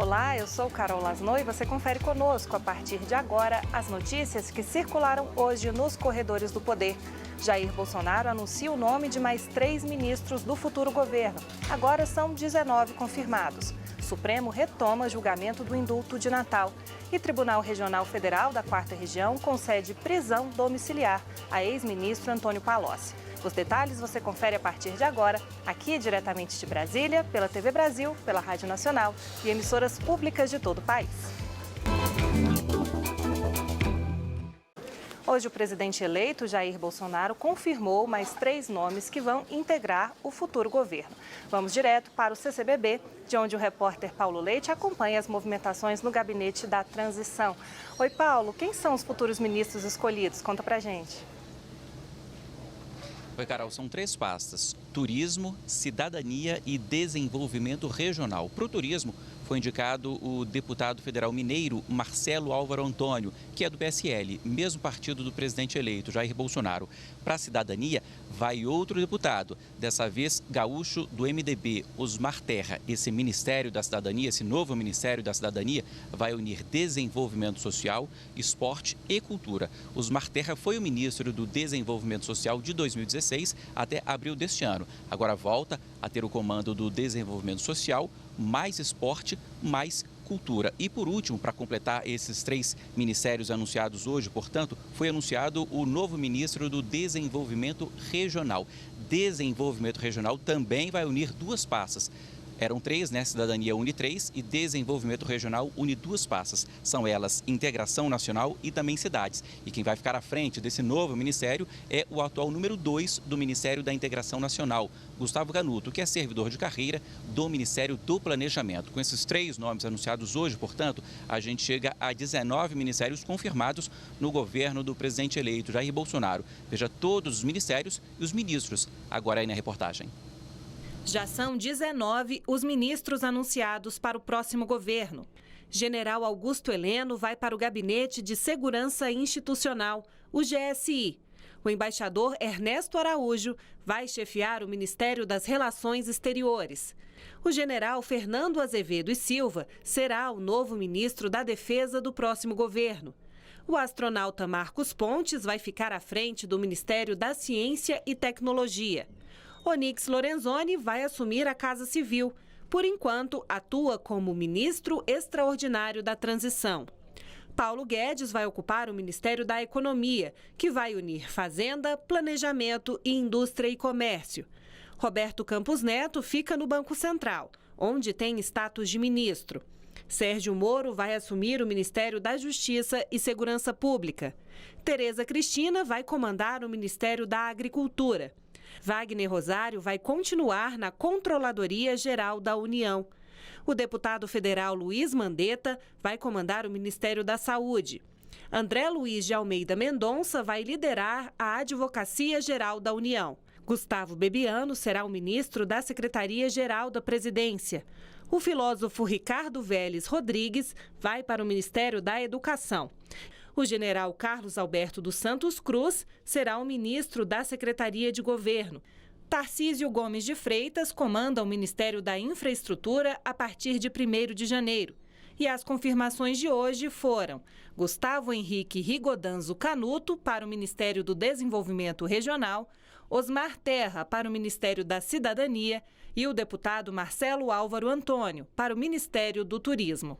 Olá, eu sou Carol Lasno e você confere conosco a partir de agora as notícias que circularam hoje nos corredores do poder. Jair Bolsonaro anuncia o nome de mais 3 ministros do futuro governo. Agora são 19 confirmados. Supremo retoma julgamento do indulto de Natal. E Tribunal Regional Federal da 4ª Região concede prisão domiciliar a ex-ministro Antônio Palocci. Os detalhes você confere a partir de agora, aqui diretamente de Brasília, pela TV Brasil, pela Rádio Nacional e emissoras públicas de todo o país. Hoje, o presidente eleito, Jair Bolsonaro, confirmou mais 3 nomes que vão integrar o futuro governo. Vamos direto para o CCBB, de onde o repórter Paulo Leite acompanha as movimentações no gabinete da transição. Oi, Paulo, quem são os futuros ministros escolhidos? Conta pra gente. Oi, Carol, são 3 pastas: turismo, cidadania e desenvolvimento regional. Para o turismo, foi indicado o deputado federal mineiro Marcelo Álvaro Antônio, que é do PSL, mesmo partido do presidente eleito, Jair Bolsonaro. Para a cidadania, vai outro deputado, dessa vez gaúcho do MDB, Osmar Terra. Esse Ministério da Cidadania, esse novo Ministério da Cidadania, vai unir desenvolvimento social, esporte e cultura. Osmar Terra foi o ministro do Desenvolvimento Social de 2016 até abril deste ano. Agora volta a ter o comando do desenvolvimento social, mais esporte, mais cultura. E por último, para completar esses 3 ministérios anunciados hoje, portanto, foi anunciado o novo ministro do Desenvolvimento Regional. Desenvolvimento Regional também vai unir 2 pastas. Eram 3, né? Cidadania une 3 e Desenvolvimento Regional une 2 pastas. São elas Integração Nacional e também Cidades. E quem vai ficar à frente desse novo ministério é o atual número 2 do Ministério da Integração Nacional, Gustavo Canuto, que é servidor de carreira do Ministério do Planejamento. Com esses 3 nomes anunciados hoje, portanto, a gente chega a 19 ministérios confirmados no governo do presidente eleito Jair Bolsonaro. Veja todos os ministérios e os ministros agora aí na reportagem. Já são 19 os ministros anunciados para o próximo governo. General Augusto Heleno vai para o Gabinete de Segurança Institucional, o GSI. O embaixador Ernesto Araújo vai chefiar o Ministério das Relações Exteriores. O general Fernando Azevedo e Silva será o novo ministro da Defesa do próximo governo. O astronauta Marcos Pontes vai ficar à frente do Ministério da Ciência e Tecnologia. Onyx Lorenzoni vai assumir a Casa Civil. Por enquanto, atua como ministro extraordinário da transição. Paulo Guedes vai ocupar o Ministério da Economia, que vai unir Fazenda, Planejamento e Indústria e Comércio. Roberto Campos Neto fica no Banco Central, onde tem status de ministro. Sérgio Moro vai assumir o Ministério da Justiça e Segurança Pública. Tereza Cristina vai comandar o Ministério da Agricultura. Wagner Rosário vai continuar na Controladoria Geral da União. O deputado federal Luiz Mandetta vai comandar o Ministério da Saúde. André Luiz de Almeida Mendonça vai liderar a Advocacia Geral da União. Gustavo Bebiano será o ministro da Secretaria-Geral da Presidência. O filósofo Ricardo Vélez Rodrigues vai para o Ministério da Educação. O general Carlos Alberto dos Santos Cruz será o ministro da Secretaria de Governo. Tarcísio Gomes de Freitas comanda o Ministério da Infraestrutura a partir de 1º de janeiro. E as confirmações de hoje foram Gustavo Henrique Rigodanzo Canuto para o Ministério do Desenvolvimento Regional, Osmar Terra para o Ministério da Cidadania e o deputado Marcelo Álvaro Antônio para o Ministério do Turismo.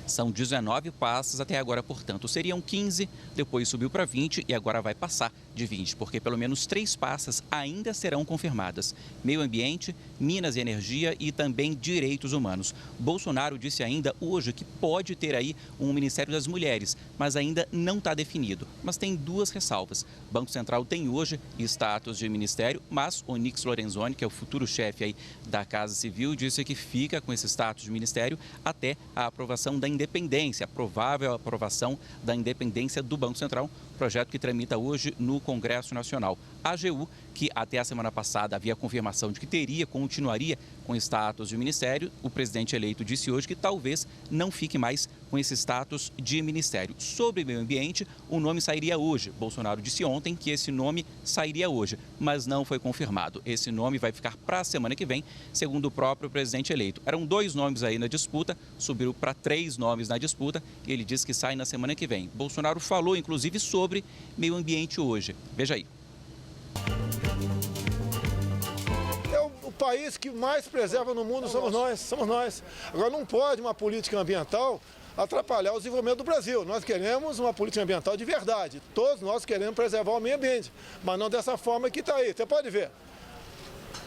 São 19 pastas até agora, portanto, seriam 15, depois subiu para 20 e agora vai passar de 20, porque pelo menos 3 pastas ainda serão confirmadas: meio ambiente, Minas e Energia e também direitos humanos. Bolsonaro disse ainda hoje que pode ter aí um Ministério das Mulheres, mas ainda não está definido. Mas tem 2 ressalvas. O Banco Central tem hoje status de ministério, mas Onyx Lorenzoni, que é o futuro chefe aí da Casa Civil, disse que fica com esse status de ministério até a aprovação da independência, a provável aprovação da independência do Banco Central, projeto que tramita hoje no Congresso Nacional. A AGU, que até a semana passada havia confirmação de que continuaria com status de ministério, o presidente eleito disse hoje que talvez não fique mais com esse status de ministério. Sobre meio ambiente, o nome sairia hoje. Bolsonaro disse ontem que esse nome sairia hoje, mas não foi confirmado. Esse nome vai ficar para a semana que vem, segundo o próprio presidente eleito. Eram 2 nomes aí na disputa, subiu para 3 nomes na disputa e ele disse que sai na semana que vem. Bolsonaro falou, inclusive, sobre meio ambiente hoje. Veja aí. O país que mais preserva no mundo somos nós. Agora, não pode uma política ambiental atrapalhar o desenvolvimento do Brasil. Nós queremos uma política ambiental de verdade. Todos nós queremos preservar o meio ambiente, mas não dessa forma que está aí. Você pode ver.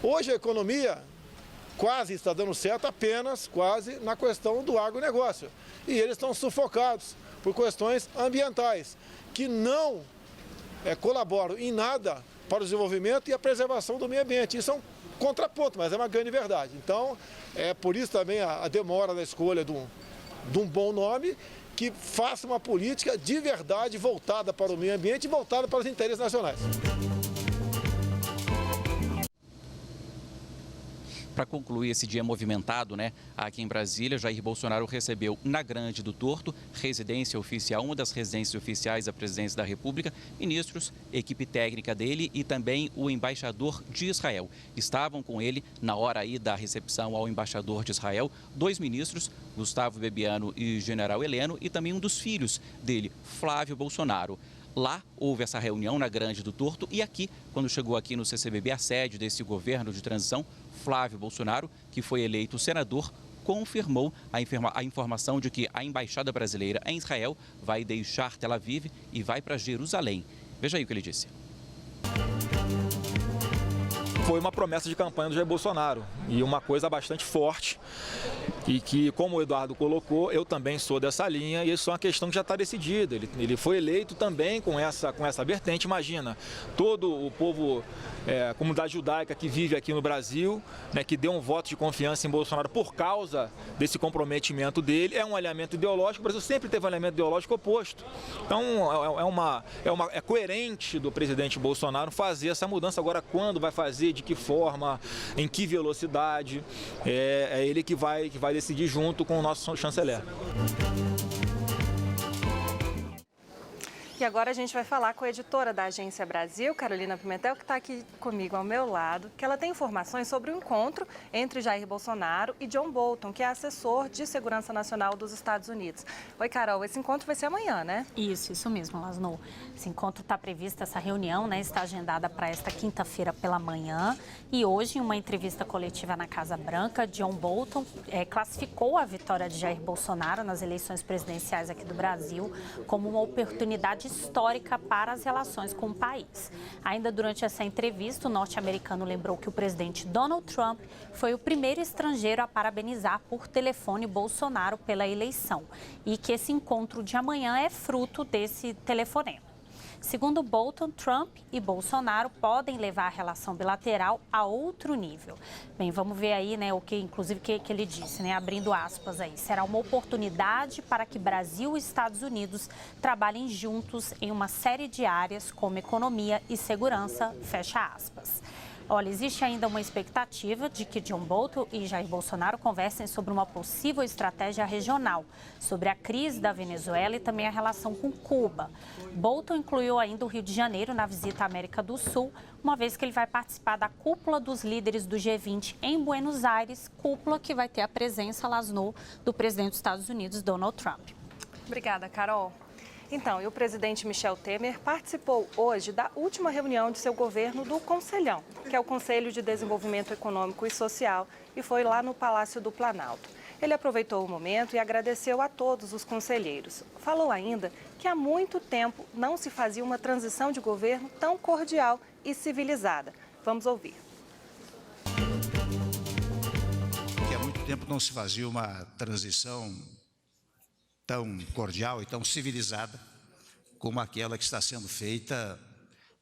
Hoje a economia quase está dando certo apenas quase na questão do agronegócio. E eles estão sufocados por questões ambientais, que não colaboram em nada para o desenvolvimento e a preservação do meio ambiente. Isso é um contraponto, mas é uma grande verdade. Então, é por isso também a demora da escolha de um bom nome que faça uma política de verdade voltada para o meio ambiente e voltada para os interesses nacionais. Para concluir esse dia movimentado, aqui em Brasília, Jair Bolsonaro recebeu na Grande do Torto, residência oficial, uma das residências oficiais da presidência da República, ministros, equipe técnica dele e também o embaixador de Israel. Estavam com ele na hora aí da recepção ao embaixador de Israel, 2 ministros, Gustavo Bebiano e General Heleno, e também um dos filhos dele, Flávio Bolsonaro. Lá houve essa reunião na Grande do Torto e aqui, quando chegou aqui no CCBB, a sede desse governo de transição, Flávio Bolsonaro, que foi eleito senador, confirmou a informação de que a embaixada brasileira em Israel vai deixar Tel Aviv e vai para Jerusalém. Veja aí o que ele disse. Foi uma promessa de campanha do Jair Bolsonaro e uma coisa bastante forte e que, como o Eduardo colocou, eu também sou dessa linha e isso é uma questão que já está decidida. Ele foi eleito também com essa vertente. Imagina, todo o povo, a comunidade judaica que vive aqui no Brasil, que deu um voto de confiança em Bolsonaro por causa desse comprometimento dele, é um alinhamento ideológico. O Brasil sempre teve um alinhamento ideológico oposto. Então, é coerente do presidente Bolsonaro fazer essa mudança. Agora, quando vai fazer, de que forma, em que velocidade, é ele que vai decidir junto com o nosso chanceler. E agora a gente vai falar com a editora da Agência Brasil, Carolina Pimentel, que está aqui comigo ao meu lado, que ela tem informações sobre o encontro entre Jair Bolsonaro e John Bolton, que é assessor de segurança nacional dos Estados Unidos. Oi, Carol, esse encontro vai ser amanhã, né? Isso mesmo, Lasno. Esse encontro está previsto, essa reunião, está agendada para esta quinta-feira pela manhã. E hoje, em uma entrevista coletiva na Casa Branca, John Bolton classificou a vitória de Jair Bolsonaro nas eleições presidenciais aqui do Brasil como uma oportunidade histórica para as relações com o país. Ainda durante essa entrevista, o norte-americano lembrou que o presidente Donald Trump foi o primeiro estrangeiro a parabenizar por telefone Bolsonaro pela eleição e que esse encontro de amanhã é fruto desse telefonema. Segundo Bolton, Trump e Bolsonaro podem levar a relação bilateral a outro nível. Bem, vamos ver aí, o que, inclusive, que ele disse, abrindo aspas aí. Será uma oportunidade para que Brasil e Estados Unidos trabalhem juntos em uma série de áreas como economia e segurança, fecha aspas. Olha, existe ainda uma expectativa de que John Bolton e Jair Bolsonaro conversem sobre uma possível estratégia regional, sobre a crise da Venezuela e também a relação com Cuba. Bolton incluiu ainda o Rio de Janeiro na visita à América do Sul, uma vez que ele vai participar da cúpula dos líderes do G20 em Buenos Aires, cúpula que vai ter a presença, Lasno, do presidente dos Estados Unidos, Donald Trump. Obrigada, Carol. Então, e o presidente Michel Temer participou hoje da última reunião de seu governo do Conselhão, que é o Conselho de Desenvolvimento Econômico e Social, e foi lá no Palácio do Planalto. Ele aproveitou o momento e agradeceu a todos os conselheiros. Falou ainda que há muito tempo não se fazia uma transição de governo tão cordial e civilizada. Vamos ouvir. Que há muito tempo não se fazia uma transição tão cordial e tão civilizada como aquela que está sendo feita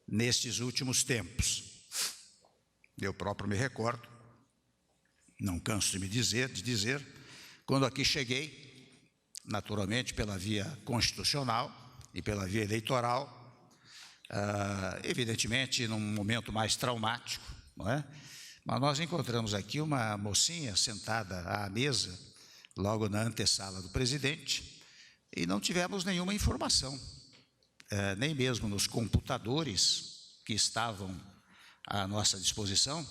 nestes últimos tempos. Eu próprio me recordo, não canso de dizer, quando aqui cheguei, naturalmente pela via constitucional e pela via eleitoral, evidentemente num momento mais traumático, não é? Mas nós encontramos aqui uma mocinha sentada à mesa, logo na antessala do presidente, e não tivemos nenhuma informação, nem mesmo nos computadores que estavam à nossa disposição,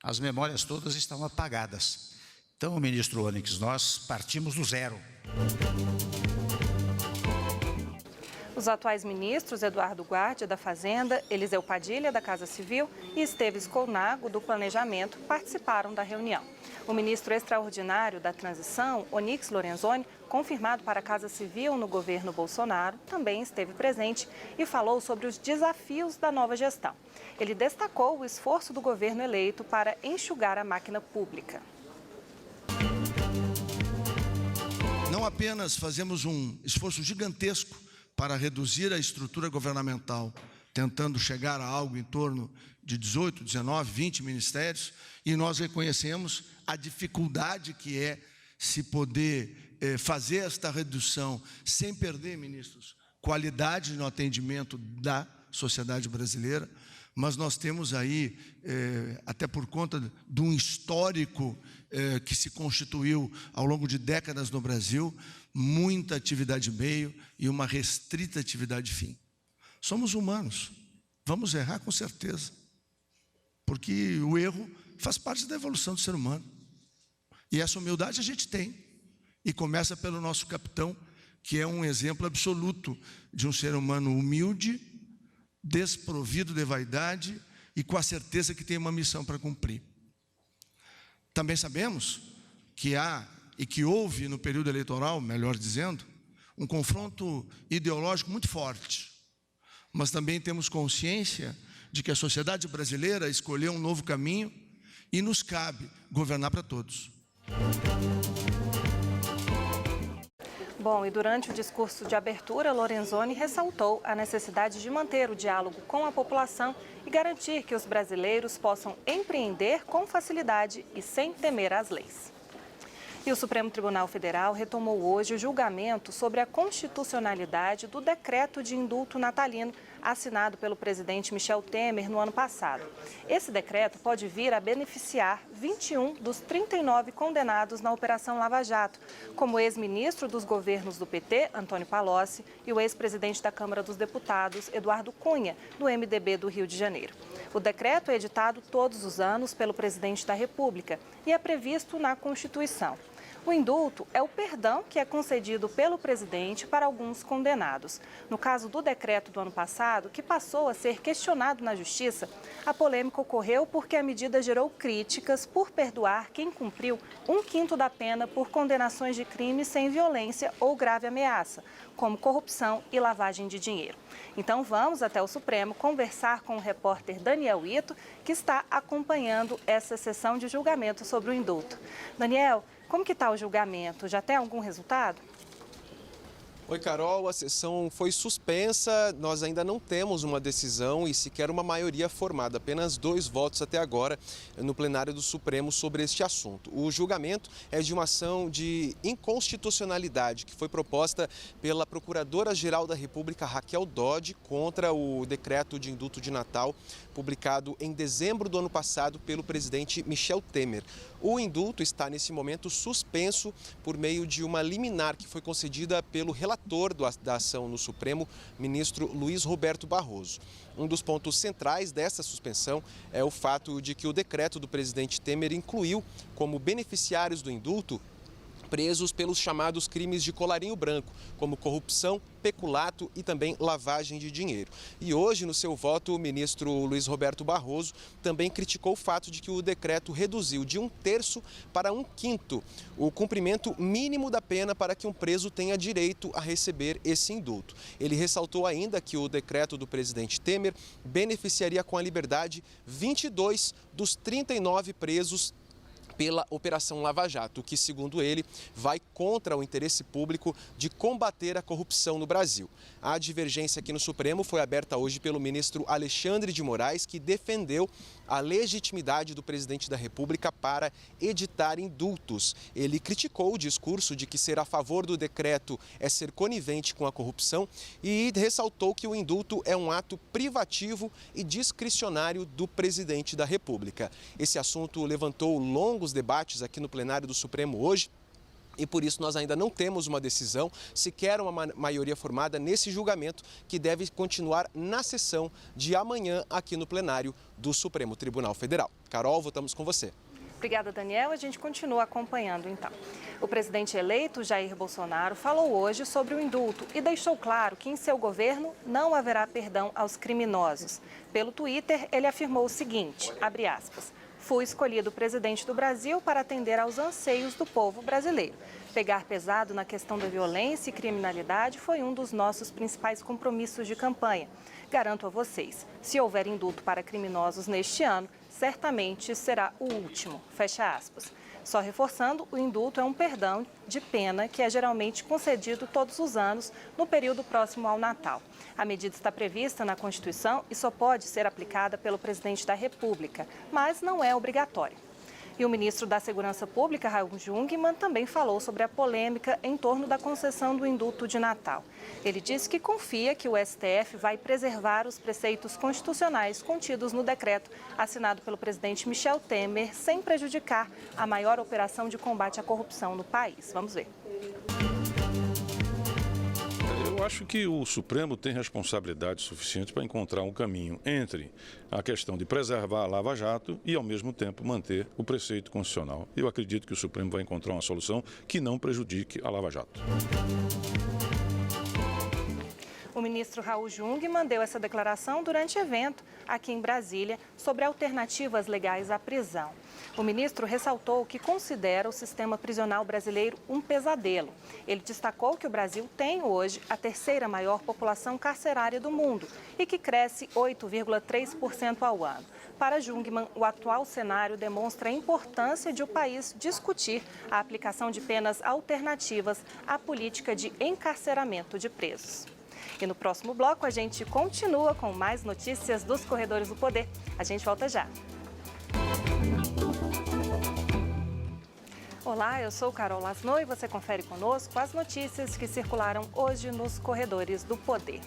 as memórias todas estão apagadas. Então, ministro Onyx, nós partimos do zero. Os atuais ministros Eduardo Guardia, da Fazenda, Eliseu Padilha, da Casa Civil e Esteves Colnago, do Planejamento, participaram da reunião. O ministro extraordinário da Transição, Onyx Lorenzoni, confirmado para a Casa Civil no governo Bolsonaro, também esteve presente e falou sobre os desafios da nova gestão. Ele destacou o esforço do governo eleito para enxugar a máquina pública. Não apenas fazemos um esforço gigantesco para reduzir a estrutura governamental, tentando chegar a algo em torno de 18, 19, 20 ministérios, e nós reconhecemos a dificuldade que é se poder fazer esta redução sem perder, ministros, qualidade no atendimento da sociedade brasileira, mas nós temos aí, até por conta de um histórico que se constituiu ao longo de décadas no Brasil, muita atividade meio e uma restrita atividade fim. Somos humanos, vamos errar com certeza, porque o erro faz parte da evolução do ser humano. E essa humildade a gente tem, e começa pelo nosso capitão, que é um exemplo absoluto de um ser humano humilde, desprovido de vaidade e com a certeza que tem uma missão para cumprir. Também sabemos que há e que houve no período eleitoral, melhor dizendo, um confronto ideológico muito forte. Mas também temos consciência de que a sociedade brasileira escolheu um novo caminho e nos cabe governar para todos. Bom, e durante o discurso de abertura, Lorenzoni ressaltou a necessidade de manter o diálogo com a população e garantir que os brasileiros possam empreender com facilidade e sem temer às leis. E o Supremo Tribunal Federal retomou hoje o julgamento sobre a constitucionalidade do decreto de indulto natalino assinado pelo presidente Michel Temer no ano passado. Esse decreto pode vir a beneficiar 21 dos 39 condenados na Operação Lava Jato, como o ex-ministro dos governos do PT, Antônio Palocci, e o ex-presidente da Câmara dos Deputados, Eduardo Cunha, do MDB do Rio de Janeiro. O decreto é editado todos os anos pelo presidente da República e é previsto na Constituição. O indulto é o perdão que é concedido pelo presidente para alguns condenados. No caso do decreto do ano passado, que passou a ser questionado na Justiça, a polêmica ocorreu porque a medida gerou críticas por perdoar quem cumpriu 1/5 da pena por condenações de crimes sem violência ou grave ameaça, como corrupção e lavagem de dinheiro. Então vamos até o Supremo conversar com o repórter Daniel Ito, que está acompanhando essa sessão de julgamento sobre o indulto. Daniel, como que está o julgamento? Já tem algum resultado? Oi, Carol, a sessão foi suspensa, nós ainda não temos uma decisão e sequer uma maioria formada, apenas 2 votos até agora no plenário do Supremo sobre este assunto. O julgamento é de uma ação de inconstitucionalidade que foi proposta pela Procuradora-Geral da República, Raquel Dodge, contra o decreto de indulto de Natal, publicado em dezembro do ano passado pelo presidente Michel Temer. O indulto está, nesse momento, suspenso por meio de uma liminar que foi concedida pelo relator da ação no Supremo, ministro Luiz Roberto Barroso. Um dos pontos centrais dessa suspensão é o fato de que o decreto do presidente Temer incluiu como beneficiários do indulto presos pelos chamados crimes de colarinho branco, como corrupção, peculato e também lavagem de dinheiro. E hoje, no seu voto, o ministro Luiz Roberto Barroso também criticou o fato de que o decreto reduziu de 1/3 para 1/5 o cumprimento mínimo da pena para que um preso tenha direito a receber esse indulto. Ele ressaltou ainda que o decreto do presidente Temer beneficiaria com a liberdade 22 dos 39 presos pela Operação Lava Jato, que, segundo ele, vai contra o interesse público de combater a corrupção no Brasil. A divergência aqui no Supremo foi aberta hoje pelo ministro Alexandre de Moraes, que defendeu a legitimidade do presidente da República para editar indultos. Ele criticou o discurso de que ser a favor do decreto é ser conivente com a corrupção e ressaltou que o indulto é um ato privativo e discricionário do presidente da República. Esse assunto levantou longos debates aqui no plenário do Supremo hoje. E por isso nós ainda não temos uma decisão, sequer uma maioria formada nesse julgamento que deve continuar na sessão de amanhã aqui no plenário do Supremo Tribunal Federal. Carol, voltamos com você. Obrigada, Daniel. A gente continua acompanhando, então. O presidente eleito, Jair Bolsonaro, falou hoje sobre o indulto e deixou claro que em seu governo não haverá perdão aos criminosos. Pelo Twitter, ele afirmou o seguinte, abre aspas, fui escolhido presidente do Brasil para atender aos anseios do povo brasileiro. Pegar pesado na questão da violência e criminalidade foi um dos nossos principais compromissos de campanha. Garanto a vocês, se houver indulto para criminosos neste ano, certamente será o último. Fecha aspas. Só reforçando, o indulto é um perdão de pena que é geralmente concedido todos os anos no período próximo ao Natal. A medida está prevista na Constituição e só pode ser aplicada pelo presidente da República, mas não é obrigatória. E o ministro da Segurança Pública, Raul Jungmann, também falou sobre a polêmica em torno da concessão do indulto de Natal. Ele disse que confia que o STF vai preservar os preceitos constitucionais contidos no decreto assinado pelo presidente Michel Temer, sem prejudicar a maior operação de combate à corrupção no país. Vamos ver. Eu acho que o Supremo tem responsabilidade suficiente para encontrar um caminho entre a questão de preservar a Lava Jato e, ao mesmo tempo, manter o preceito constitucional. Eu acredito que o Supremo vai encontrar uma solução que não prejudique a Lava Jato. O ministro Raul Jungmann deu essa declaração durante evento aqui em Brasília sobre alternativas legais à prisão. O ministro ressaltou que considera o sistema prisional brasileiro um pesadelo. Ele destacou que o Brasil tem hoje a terceira maior população carcerária do mundo e que cresce 8,3% ao ano. Para Jungmann, o atual cenário demonstra a importância de o país discutir a aplicação de penas alternativas à política de encarceramento de presos. E no próximo bloco a gente continua com mais notícias dos corredores do poder. A gente volta já. Olá, eu sou Carol Lasno e você confere conosco as notícias que circularam hoje nos corredores do poder.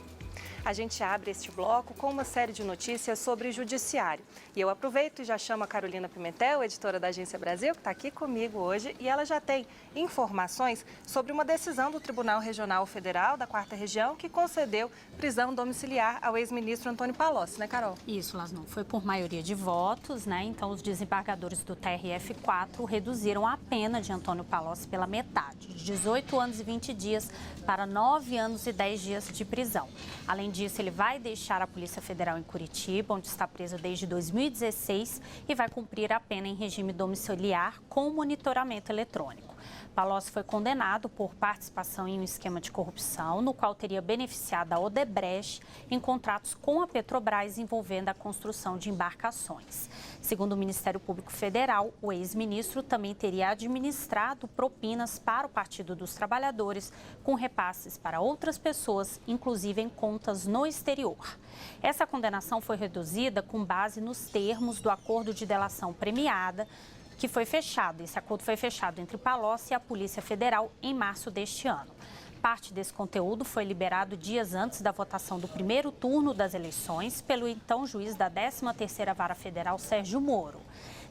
A gente abre este bloco com uma série de notícias sobre judiciário. E eu aproveito e já chamo a Carolina Pimentel, editora da Agência Brasil, que está aqui comigo hoje, e ela já tem informações sobre uma decisão do Tribunal Regional Federal da 4ª Região que concedeu prisão domiciliar ao ex-ministro Antônio Palocci, né, Carol? Isso, Lasno. Foi por maioria de votos, né? Então, os desembargadores do TRF4 reduziram a pena de Antônio Palocci pela metade, de 18 anos e 20 dias para 9 anos e 10 dias de prisão. Além disso, ele vai deixar a Polícia Federal em Curitiba, onde está preso desde 2016, e vai cumprir a pena em regime domiciliar com monitoramento eletrônico. Palocci foi condenado por participação em um esquema de corrupção, no qual teria beneficiado a Odebrecht em contratos com a Petrobras envolvendo a construção de embarcações. Segundo o Ministério Público Federal, o ex-ministro também teria administrado propinas para o Partido dos Trabalhadores, com repasses para outras pessoas, inclusive em contas no exterior. Essa condenação foi reduzida com base nos termos do acordo de delação premiada, que foi fechado. Esse acordo foi fechado entre Palocci e a Polícia Federal em março deste ano. Parte desse conteúdo foi liberado dias antes da votação do primeiro turno das eleições pelo então juiz da 13ª Vara Federal, Sérgio Moro.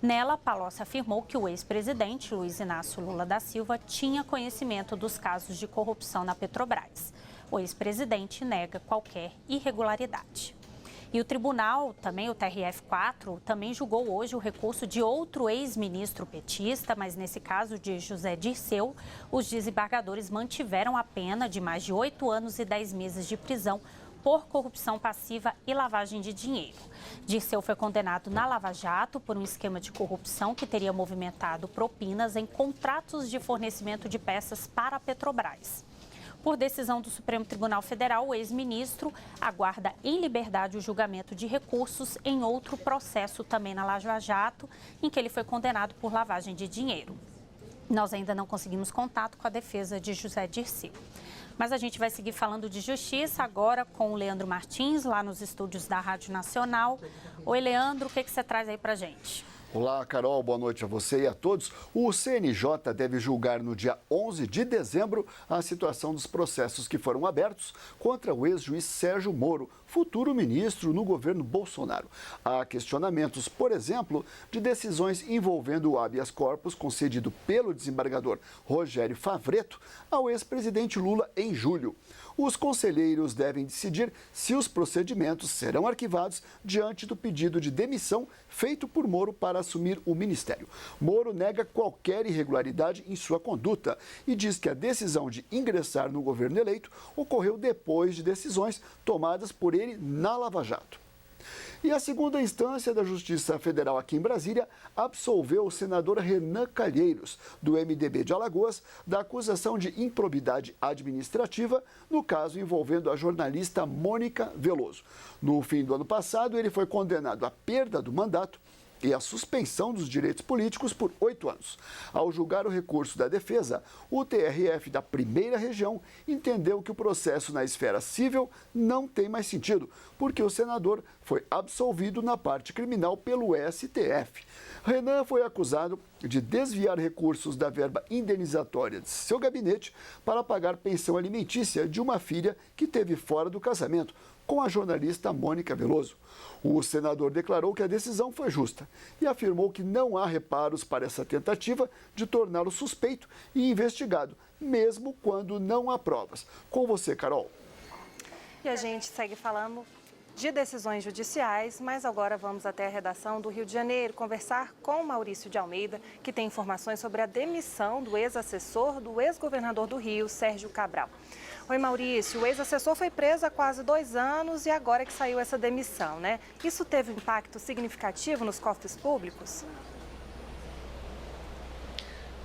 Nela, Palocci afirmou que o ex-presidente Luiz Inácio Lula da Silva tinha conhecimento dos casos de corrupção na Petrobras. O ex-presidente nega qualquer irregularidade. E o tribunal, também o TRF4, também julgou hoje o recurso de outro ex-ministro petista, mas nesse caso de José Dirceu, os desembargadores mantiveram a pena de mais de 8 anos e 10 meses de prisão por corrupção passiva e lavagem de dinheiro. Dirceu foi condenado na Lava Jato por um esquema de corrupção que teria movimentado propinas em contratos de fornecimento de peças para a Petrobras. Por decisão do Supremo Tribunal Federal, o ex-ministro aguarda em liberdade o julgamento de recursos em outro processo também na Lava Jato, em que ele foi condenado por lavagem de dinheiro. Nós ainda não conseguimos contato com a defesa de José Dirceu. Mas a gente vai seguir falando de justiça agora com o Leandro Martins, lá nos estúdios da Rádio Nacional. Oi, Leandro, o que você traz aí pra gente? Olá, Carol, boa noite a você e a todos. O CNJ deve julgar no dia 11 de dezembro a situação dos processos que foram abertos contra o ex-juiz Sérgio Moro, futuro ministro no governo Bolsonaro. Há questionamentos, por exemplo, de decisões envolvendo o habeas corpus concedido pelo desembargador Rogério Favretto ao ex-presidente Lula em julho. Os conselheiros devem decidir se os procedimentos serão arquivados diante do pedido de demissão feito por Moro para assumir o ministério. Moro nega qualquer irregularidade em sua conduta e diz que a decisão de ingressar no governo eleito ocorreu depois de decisões tomadas por ele na Lava Jato. E a segunda instância da Justiça Federal aqui em Brasília absolveu o senador Renan Calheiros, do MDB de Alagoas, da acusação de improbidade administrativa no caso envolvendo a jornalista Mônica Veloso. No fim do ano passado, ele foi condenado à perda do mandato e a suspensão dos direitos políticos por 8 anos. Ao julgar o recurso da defesa, o TRF da primeira região entendeu que o processo na esfera civil não tem mais sentido, porque o senador foi absolvido na parte criminal pelo STF. Renan foi acusado de desviar recursos da verba indenizatória de seu gabinete para pagar pensão alimentícia de uma filha que teve fora do casamento com a jornalista Mônica Veloso. O senador declarou que a decisão foi justa e afirmou que não há reparos para essa tentativa de torná-lo suspeito e investigado, mesmo quando não há provas. Com você, Carol. E a gente segue falando de decisões judiciais, mas agora vamos até a redação do Rio de Janeiro conversar com Maurício de Almeida, que tem informações sobre a demissão do ex-assessor do ex-governador do Rio, Sérgio Cabral. Oi, Maurício, o ex-assessor foi preso há quase 2 anos e agora que saiu essa demissão, né? Isso teve um impacto significativo nos cofres públicos?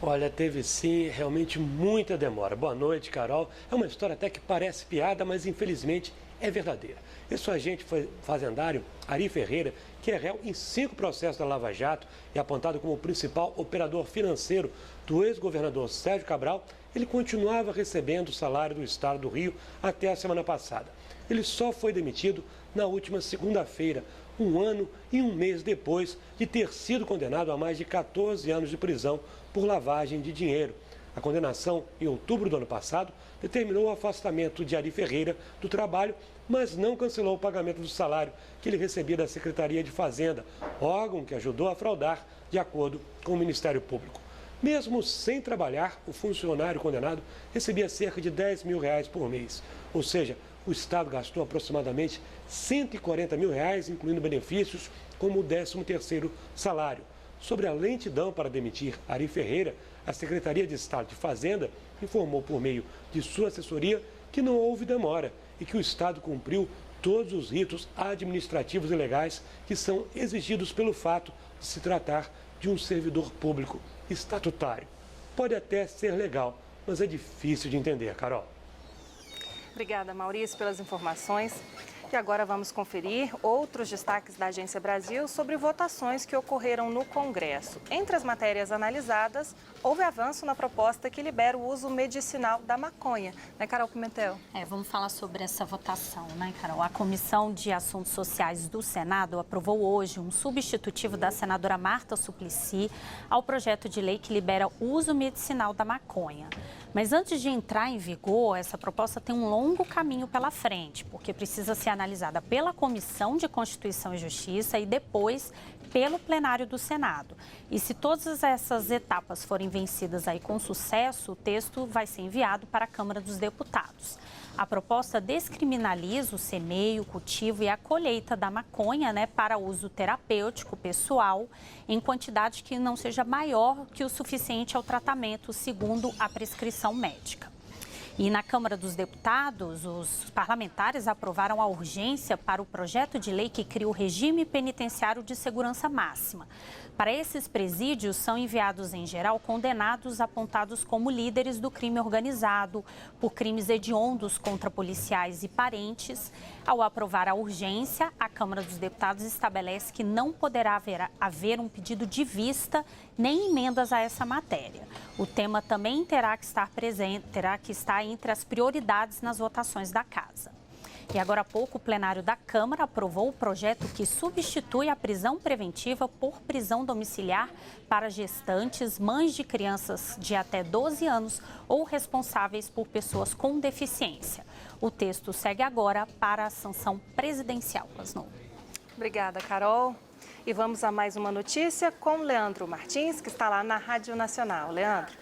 Olha, teve sim, realmente muita demora. Boa noite, Carol. É uma história até que parece piada, mas infelizmente é verdadeira. Esse agente foi fazendário, Ari Ferreira, que é réu em 5 processos da Lava Jato e apontado como o principal operador financeiro do ex-governador Sérgio Cabral, ele continuava recebendo o salário do Estado do Rio até a semana passada. Ele só foi demitido na última segunda-feira, 1 ano e 1 mês depois de ter sido condenado a mais de 14 anos de prisão por lavagem de dinheiro. A condenação, em outubro do ano passado, determinou o afastamento de Ari Ferreira do trabalho, mas não cancelou o pagamento do salário que ele recebia da Secretaria de Fazenda, órgão que ajudou a fraudar, de acordo com o Ministério Público. Mesmo sem trabalhar, o funcionário condenado recebia cerca de R$10 mil por mês. Ou seja, o Estado gastou aproximadamente R$140 mil, incluindo benefícios como o 13º salário. Sobre a lentidão para demitir Ari Ferreira, a Secretaria de Estado de Fazenda informou por meio de sua assessoria que não houve demora e que o Estado cumpriu todos os ritos administrativos e legais que são exigidos pelo fato de se tratar de um servidor público estatutário. Pode até ser legal, mas é difícil de entender, Carol. Obrigada, Maurício, pelas informações. E agora vamos conferir outros destaques da Agência Brasil sobre votações que ocorreram no Congresso. Entre as matérias analisadas, houve avanço na proposta que libera o uso medicinal da maconha. Né, Carol Pimentel? Vamos falar sobre essa votação, né, Carol? A Comissão de Assuntos Sociais do Senado aprovou hoje um substitutivo da senadora Marta Suplicy ao projeto de lei que libera o uso medicinal da maconha. Mas antes de entrar em vigor, essa proposta tem um longo caminho pela frente, porque precisa ser analisada pela Comissão de Constituição e Justiça e depois pelo plenário do Senado. E se todas essas etapas forem vencidas aí com sucesso, o texto vai ser enviado para a Câmara dos Deputados. A proposta descriminaliza o semeio, o cultivo e a colheita da maconha, né, para uso terapêutico pessoal em quantidade que não seja maior que o suficiente ao tratamento, segundo a prescrição médica. E na Câmara dos Deputados, os parlamentares aprovaram a urgência para o projeto de lei que cria o regime penitenciário de segurança máxima. Para esses presídios, são enviados, em geral, condenados apontados como líderes do crime organizado, por crimes hediondos contra policiais e parentes. Ao aprovar a urgência, a Câmara dos Deputados estabelece que não poderá haver um pedido de vista nem emendas a essa matéria. O tema também terá que estar entre as prioridades nas votações da Casa. E agora há pouco o plenário da Câmara aprovou o projeto que substitui a prisão preventiva por prisão domiciliar para gestantes, mães de crianças de até 12 anos ou responsáveis por pessoas com deficiência. O texto segue agora para a sanção presidencial. Obrigada, Carol. E vamos a mais uma notícia com Leandro Martins, que está lá na Rádio Nacional. Leandro.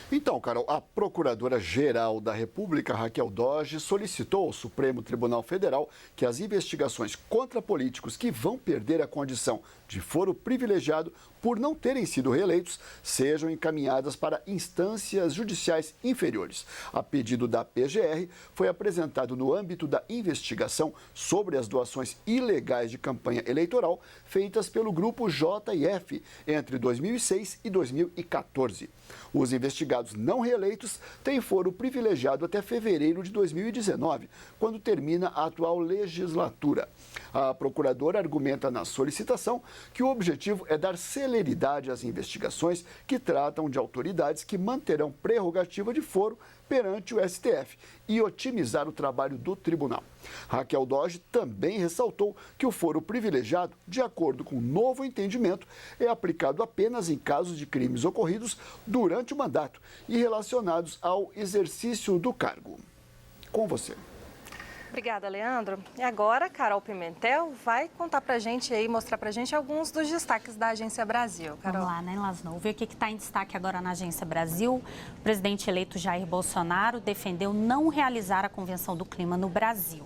Então, Carol, a Procuradora-Geral da República, Raquel Dodge, solicitou ao Supremo Tribunal Federal que as investigações contra políticos que vão perder a condição de foro privilegiado por não terem sido reeleitos sejam encaminhadas para instâncias judiciais inferiores. A pedido da PGR, foi apresentado no âmbito da investigação sobre as doações ilegais de campanha eleitoral feitas pelo grupo JF entre 2006 e 2014. Os investigados não reeleitos têm foro privilegiado até fevereiro de 2019, quando termina a atual legislatura. A procuradora argumenta na solicitação que o objetivo é dar celeridade às investigações que tratam de autoridades que manterão prerrogativa de foro perante o STF e otimizar o trabalho do tribunal. Raquel Dodge também ressaltou que o foro privilegiado, de acordo com o novo entendimento, é aplicado apenas em casos de crimes ocorridos durante o mandato e relacionados ao exercício do cargo. Com você. Obrigada, Leandro. E agora, Carol Pimentel vai contar pra gente aí, mostrar pra gente alguns dos destaques da Agência Brasil. Carol. Vamos lá, né, Lasno? Ver o que está em destaque agora na Agência Brasil. O presidente eleito Jair Bolsonaro defendeu não realizar a Convenção do Clima no Brasil.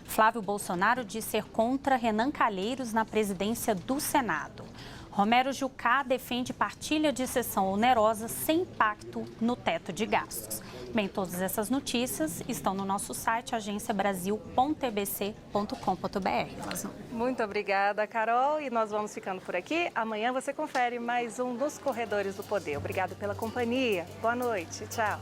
Flávio Bolsonaro diz ser contra Renan Calheiros na presidência do Senado. Romero Jucá defende partilha de sessão onerosa sem impacto no teto de gastos. Bem, todas essas notícias estão no nosso site agenciabrasil.tbc.com.br. Muito obrigada, Carol. E nós vamos ficando por aqui. Amanhã você confere mais um dos Corredores do Poder. Obrigada pela companhia. Boa noite. Tchau.